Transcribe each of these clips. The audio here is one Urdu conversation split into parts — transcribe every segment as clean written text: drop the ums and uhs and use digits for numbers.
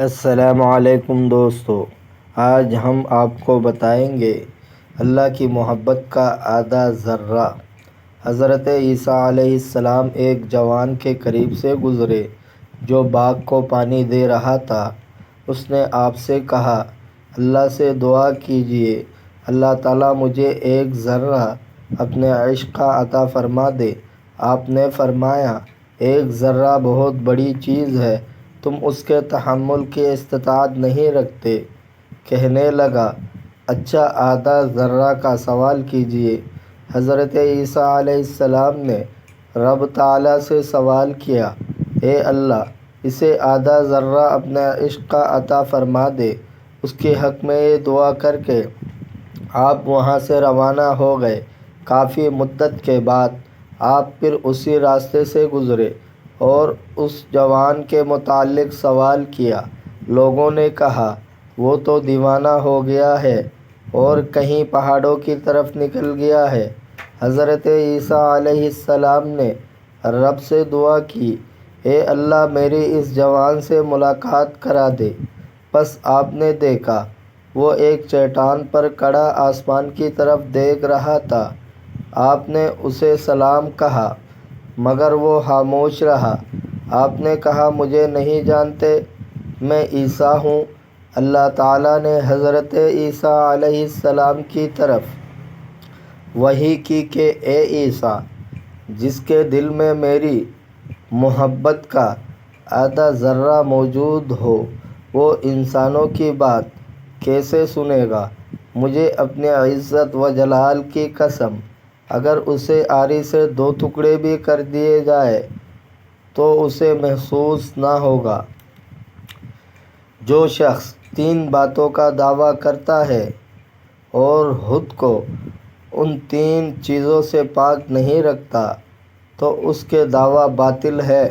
السلام علیکم دوستو، آج ہم آپ کو بتائیں گے اللہ کی محبت کا آدھا ذرہ۔ حضرت عیسیٰ علیہ السلام ایک جوان کے قریب سے گزرے جو باغ کو پانی دے رہا تھا۔ اس نے آپ سے کہا، اللہ سے دعا کیجیے اللہ تعالیٰ مجھے ایک ذرہ اپنے عشق کا عطا فرما دے۔ آپ نے فرمایا، ایک ذرہ بہت بڑی چیز ہے، تم اس کے تحمل کی استطاعت نہیں رکھتے۔ کہنے لگا، اچھا آدھا ذرہ کا سوال کیجیے۔ حضرت عیسیٰ علیہ السلام نے رب تعالیٰ سے سوال کیا، اے اللہ، اسے آدھا ذرہ اپنے عشق کا عطا فرما دے۔ اس کے حق میں یہ دعا کر کے آپ وہاں سے روانہ ہو گئے۔ کافی مدت کے بعد آپ پھر اسی راستے سے گزرے اور اس جوان کے متعلق سوال کیا۔ لوگوں نے کہا، وہ تو دیوانہ ہو گیا ہے اور کہیں پہاڑوں کی طرف نکل گیا ہے۔ حضرت عیسیٰ علیہ السلام نے رب سے دعا کی، اے اللہ، میری اس جوان سے ملاقات کرا دے۔ پس آپ نے دیکھا، وہ ایک چٹان پر کھڑا آسمان کی طرف دیکھ رہا تھا۔ آپ نے اسے سلام کہا مگر وہ خاموش رہا۔ آپ نے کہا، مجھے نہیں جانتے؟ میں عیسیٰ ہوں۔ اللہ تعالیٰ نے حضرت عیسیٰ علیہ السلام کی طرف وحی کی کہ اے عیسیٰ، جس کے دل میں میری محبت کا آدھا ذرہ موجود ہو، وہ انسانوں کی بات کیسے سنے گا؟ مجھے اپنی عزت و جلال کی قسم، اگر اسے آری سے 2 ٹکڑے بھی کر دیے جائے تو اسے محسوس نہ ہوگا۔ جو شخص 3 باتوں کا دعویٰ کرتا ہے اور خود کو ان 3 چیزوں سے پاک نہیں رکھتا تو اس کے دعویٰ باطل ہے۔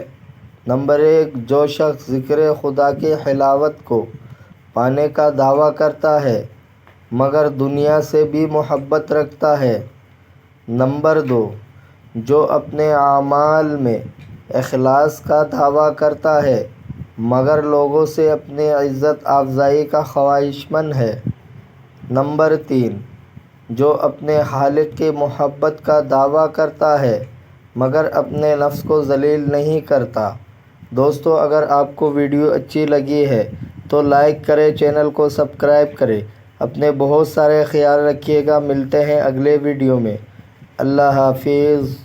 نمبر 1، جو شخص ذکر خدا کی حلاوت کو پانے کا دعویٰ کرتا ہے مگر دنیا سے بھی محبت رکھتا ہے۔ نمبر 2، جو اپنے اعمال میں اخلاص کا دعویٰ کرتا ہے مگر لوگوں سے اپنی عزت افزائی کا خواہشمند ہے۔ نمبر 3، جو اپنے خالق کی محبت کا دعویٰ کرتا ہے مگر اپنے نفس کو ذلیل نہیں کرتا۔ دوستو، اگر آپ کو ویڈیو اچھی لگی ہے تو لائک کریں، چینل کو سبسکرائب کریں۔ اپنے بہت سارے خیال رکھیے گا۔ ملتے ہیں اگلے ویڈیو میں۔ اللہ حافظ۔